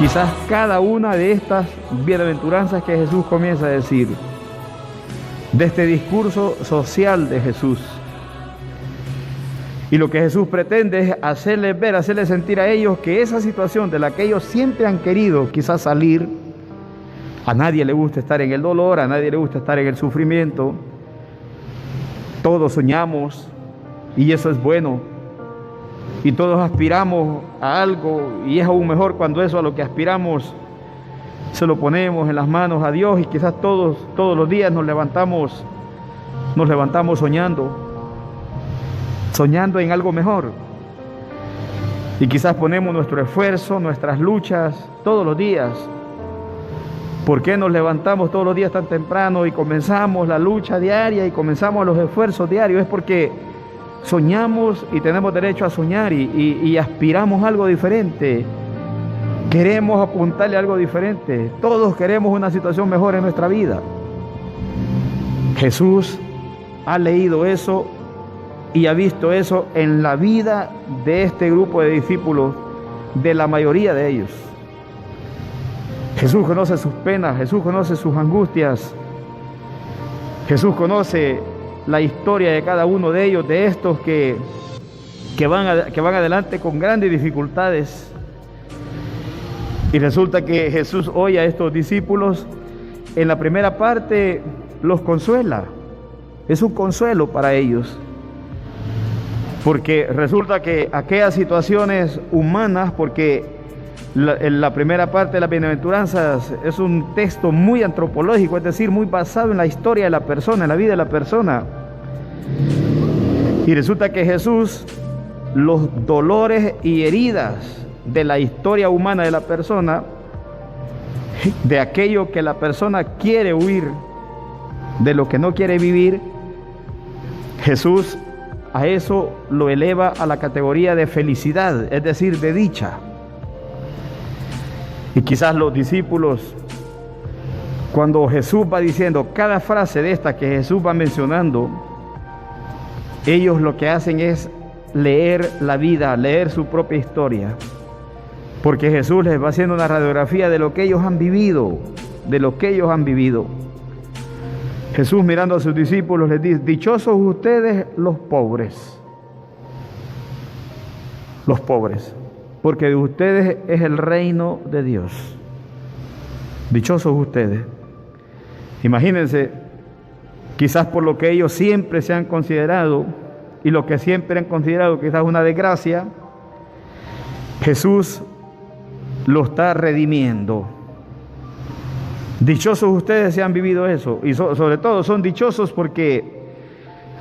quizás cada una de estas bienaventuranzas que Jesús comienza a decir, de este discurso social de Jesús. Y lo que Jesús pretende es hacerles ver, hacerles sentir a ellos que esa situación de la que ellos siempre han querido quizás salir, a nadie le gusta estar en el dolor, a nadie le gusta estar en el sufrimiento, todos soñamos y eso es bueno, y todos aspiramos a algo y es aún mejor cuando eso a lo que aspiramos se lo ponemos en las manos a Dios, y quizás todos los días nos levantamos soñando en algo mejor, y quizás ponemos nuestro esfuerzo, nuestras luchas todos los días. ¿Por qué nos levantamos todos los días tan temprano y comenzamos la lucha diaria y comenzamos los esfuerzos diarios? Es porque soñamos y tenemos derecho a soñar y aspiramos a algo diferente. Queremos apuntarle a algo diferente. Todos queremos una situación mejor en nuestra vida. Jesús ha leído eso y ha visto eso en la vida de este grupo de discípulos, de la mayoría de ellos. Jesús conoce sus penas, Jesús conoce sus angustias, Jesús conoce la historia de cada uno de ellos, de estos que van adelante con grandes dificultades. Y resulta que Jesús oye a estos discípulos, en la primera parte los consuela, es un consuelo para ellos, porque resulta que aquellas situaciones humanas, porque la primera parte de las bienaventuranzas es un texto muy antropológico, es decir, muy basado en la historia de la persona, en la vida de la persona. Y resulta que Jesús, los dolores y heridas de la historia humana de la persona, de aquello que la persona quiere huir, de lo que no quiere vivir, Jesús a eso lo eleva a la categoría de felicidad, es decir, de dicha. Y quizás los discípulos, cuando Jesús va diciendo cada frase de esta que Jesús va mencionando, ellos lo que hacen es leer la vida, leer su propia historia, porque Jesús les va haciendo una radiografía de lo que ellos han vivido, de lo que ellos han vivido. Jesús, mirando a sus discípulos, les dice: dichosos ustedes los pobres, porque de ustedes es el reino de Dios. Dichosos ustedes. Imagínense, quizás por lo que ellos siempre se han considerado, y lo que siempre han considerado quizás una desgracia, Jesús lo está redimiendo. Dichosos ustedes si han vivido eso, y sobre todo son dichosos porque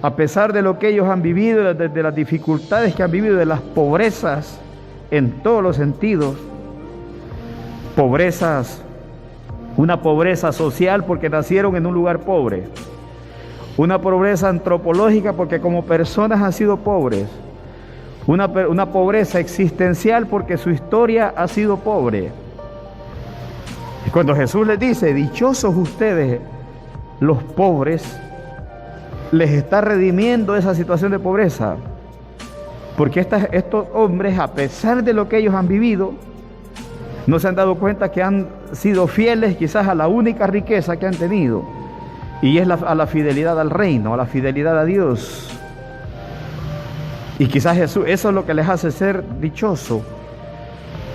a pesar de lo que ellos han vivido, de las dificultades que han vivido, de las pobrezas en todos los sentidos, pobrezas, una pobreza social porque nacieron en un lugar pobre, una pobreza antropológica porque como personas han sido pobres, una pobreza existencial porque su historia ha sido pobre. Y cuando Jesús les dice: dichosos ustedes los pobres, les está redimiendo esa situación de pobreza, porque estos hombres, a pesar de lo que ellos han vivido, no se han dado cuenta que han sido fieles quizás a la única riqueza que han tenido, y es a la fidelidad al reino, a la fidelidad a Dios. Y quizás Jesús, eso es lo que les hace ser dichosos.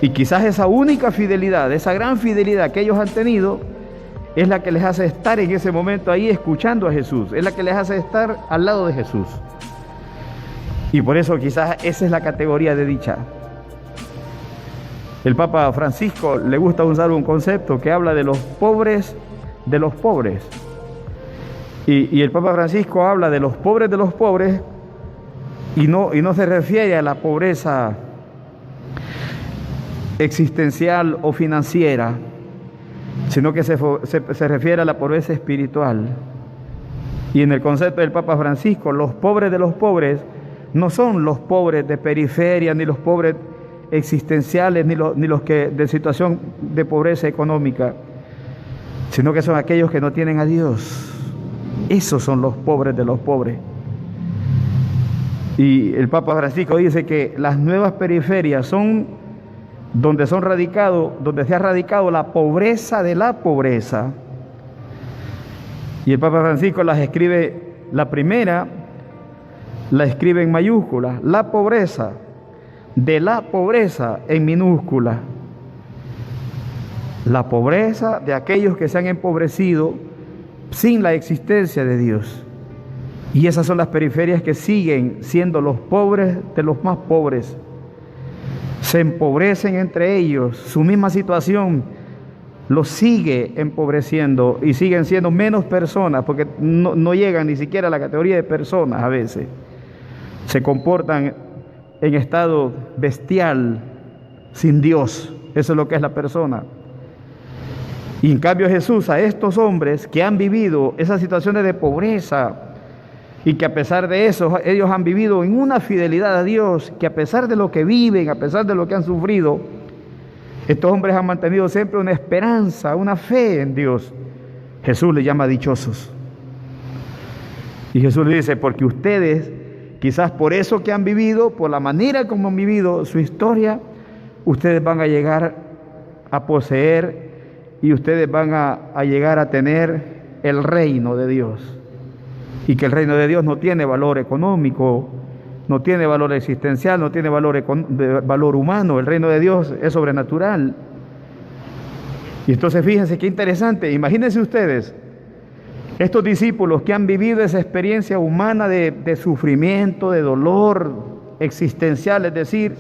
Y quizás esa única fidelidad, esa gran fidelidad que ellos han tenido, es la que les hace estar en ese momento ahí escuchando a Jesús, es la que les hace estar al lado de Jesús. Y por eso quizás esa es la categoría de dicha. El Papa Francisco le gusta usar un concepto que habla de los pobres, y el Papa Francisco habla de los pobres, y no se refiere a la pobreza existencial o financiera, sino que se refiere a la pobreza espiritual. Y en el concepto del Papa Francisco, los pobres de los pobres no son los pobres de periferia, ni los pobres existenciales, ni los que de situación de pobreza económica, sino que son aquellos que no tienen a Dios. Esos son los pobres de los pobres. Y el Papa Francisco dice que las nuevas periferias son donde se ha radicado la pobreza de la pobreza. Y el Papa Francisco las escribe, la primera la escribe en mayúsculas, la pobreza de la pobreza en minúscula. La pobreza de aquellos que se han empobrecido sin la existencia de Dios. Y esas son las periferias que siguen siendo los pobres de los más pobres. Se empobrecen entre ellos, su misma situación los sigue empobreciendo y siguen siendo menos personas porque no llegan ni siquiera a la categoría de personas a veces. Se comportan en estado bestial, sin Dios. Eso es lo que es la persona. Y en cambio Jesús a estos hombres que han vivido esas situaciones de pobreza y que a pesar de eso ellos han vivido en una fidelidad a Dios, que a pesar de lo que viven, a pesar de lo que han sufrido, estos hombres han mantenido siempre una esperanza, una fe en Dios. Jesús les llama dichosos. Y Jesús les dice, porque ustedes, quizás por eso que han vivido, por la manera como han vivido su historia, ustedes van a llegar a poseer y ustedes van a llegar a tener el reino de Dios. Y que el reino de Dios no tiene valor económico, no tiene valor existencial, no tiene valor humano. El reino de Dios es sobrenatural. Y entonces fíjense qué interesante. Imagínense ustedes, estos discípulos que han vivido esa experiencia humana de sufrimiento, de dolor existencial, es decir,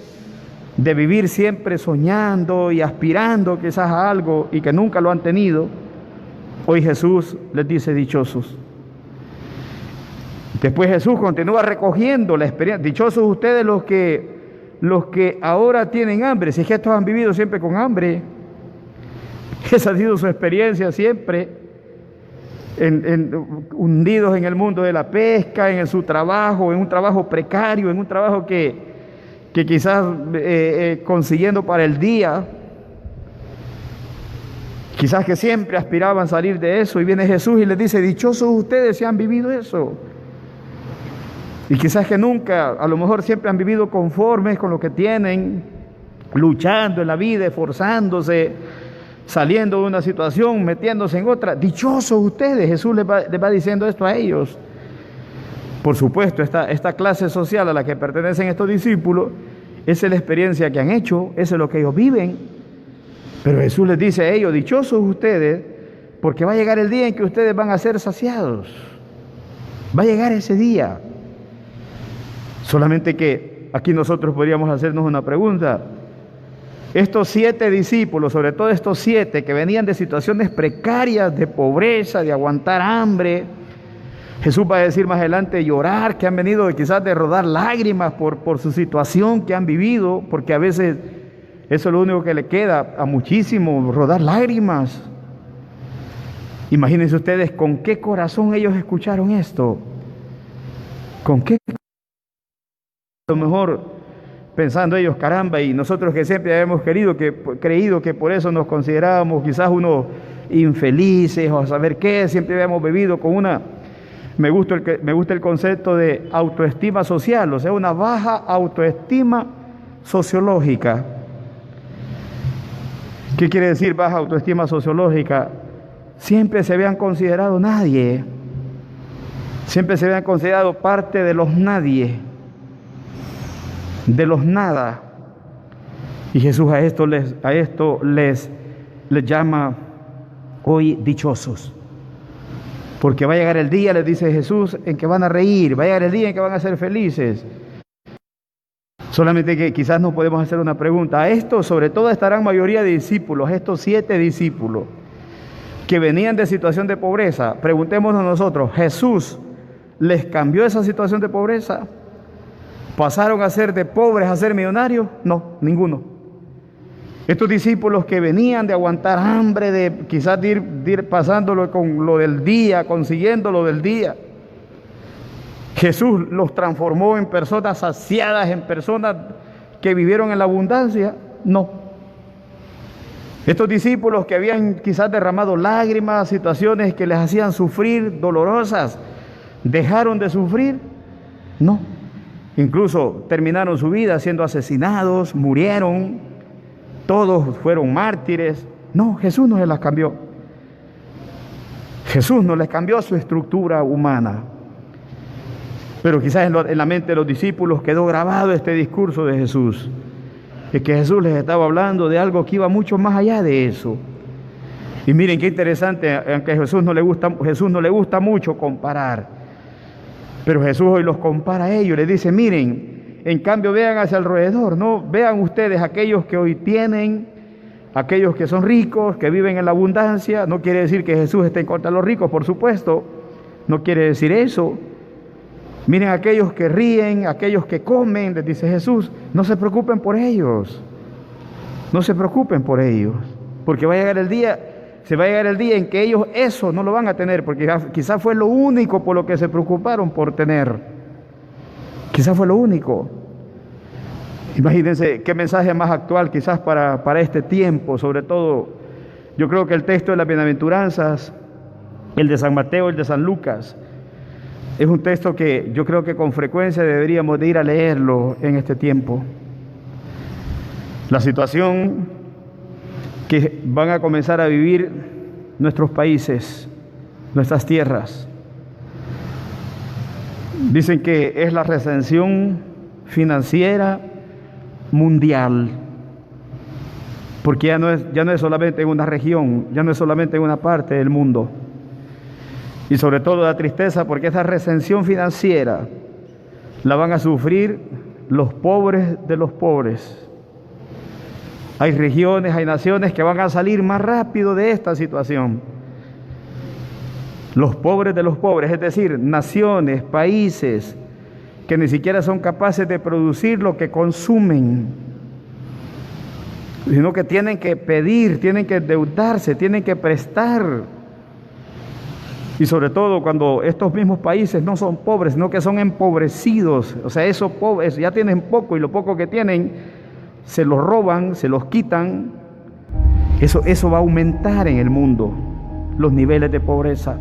de vivir siempre soñando y aspirando quizás a algo y que nunca lo han tenido. Hoy Jesús les dice dichosos. Después Jesús continúa recogiendo la experiencia. Dichosos ustedes los que ahora tienen hambre, si es que estos han vivido siempre con hambre. Esa ha sido su experiencia siempre, hundidos en el mundo de la pesca, en su trabajo, en un trabajo precario, en un trabajo que quizás consiguiendo para el día, quizás que siempre aspiraban a salir de eso, y viene Jesús y les dice, dichosos ustedes si han vivido eso. Y quizás que nunca, a lo mejor siempre han vivido conformes con lo que tienen, luchando en la vida, esforzándose, saliendo de una situación, metiéndose en otra. Dichosos ustedes, Jesús les va diciendo esto a ellos. Por supuesto, esta clase social a la que pertenecen estos discípulos, esa es la experiencia que han hecho, eso es lo que ellos viven. Pero Jesús les dice a ellos, dichosos ustedes, porque va a llegar el día en que ustedes van a ser saciados. Va a llegar ese día. Solamente que aquí nosotros podríamos hacernos una pregunta. Estos 7 discípulos, sobre todo estos 7 que venían de situaciones precarias, de pobreza, de aguantar hambre, Jesús va a decir más adelante llorar, que han venido quizás de rodar lágrimas por su situación que han vivido, porque a veces eso es lo único que le queda a muchísimos, rodar lágrimas. Imagínense ustedes con qué corazón ellos escucharon esto. ¿Con qué? A lo mejor pensando ellos, caramba, y nosotros que siempre habíamos creído que por eso nos considerábamos quizás unos infelices o a saber qué, siempre habíamos vivido con una, me gusta el concepto de autoestima social, o sea, una baja autoestima sociológica. ¿Qué quiere decir baja autoestima sociológica? Siempre se habían considerado nadie, siempre se habían considerado parte de los nadie, de los nada. Y Jesús a esto les llama hoy dichosos. Porque va a llegar el día, les dice Jesús, en que van a reír, va a llegar el día en que van a ser felices. Solamente que quizás nos podemos hacer una pregunta. A estos, sobre todo, estarán mayoría de discípulos, estos 7 discípulos que venían de situación de pobreza. Preguntémonos nosotros, ¿Jesús les cambió esa situación de pobreza? ¿Pasaron a ser de pobres a ser millonarios? No, ninguno. Estos discípulos que venían de aguantar hambre, de quizás de ir pasándolo con lo del día, consiguiendo lo del día, Jesús los transformó en personas saciadas, en personas que vivieron en la abundancia. No. Estos discípulos que habían quizás derramado lágrimas, situaciones que les hacían sufrir, dolorosas, ¿dejaron de sufrir? No. Incluso terminaron su vida siendo asesinados, murieron. todos fueron mártires. No, Jesús no se las cambió. Jesús no les cambió su estructura humana. Pero quizás en la mente de los discípulos quedó grabado este discurso de Jesús, de que Jesús les estaba hablando de algo que iba mucho más allá de eso. Y miren qué interesante, aunque a Jesús no le gusta mucho comparar, pero Jesús hoy los compara a ellos, les dice, miren, en cambio vean hacia alrededor, no vean ustedes aquellos que hoy tienen, aquellos que son ricos, que viven en la abundancia. No quiere decir que Jesús esté en contra de los ricos, por supuesto, no quiere decir eso. Miren aquellos que ríen, aquellos que comen, les dice Jesús, no se preocupen por ellos, no se preocupen por ellos, porque va a llegar el día, se va a llegar el día en que ellos eso no lo van a tener, porque quizás fue lo único por lo que se preocuparon por tener, quizás fue lo único. Imagínense qué mensaje más actual quizás para este tiempo, sobre todo, yo creo que el texto de las bienaventuranzas, el de San Mateo, el de San Lucas, es un texto que yo creo que con frecuencia deberíamos de ir a leerlo en este tiempo. La situación que van a comenzar a vivir nuestros países, nuestras tierras. Dicen que es la recesión financiera mundial, porque ya no es solamente en una región, ya no es solamente en una parte del mundo. Y sobre todo la tristeza, porque esa recesión financiera la van a sufrir los pobres de los pobres. Hay regiones, hay naciones que van a salir más rápido de esta situación. Los pobres de los pobres, es decir, naciones, países que ni siquiera son capaces de producir lo que consumen, sino que tienen que pedir, tienen que endeudarse, tienen que prestar. Y sobre todo cuando estos mismos países no son pobres, sino que son empobrecidos. O sea, esos pobres ya tienen poco y lo poco que tienen se los roban, se los quitan. Eso va a aumentar en el mundo los niveles de pobreza.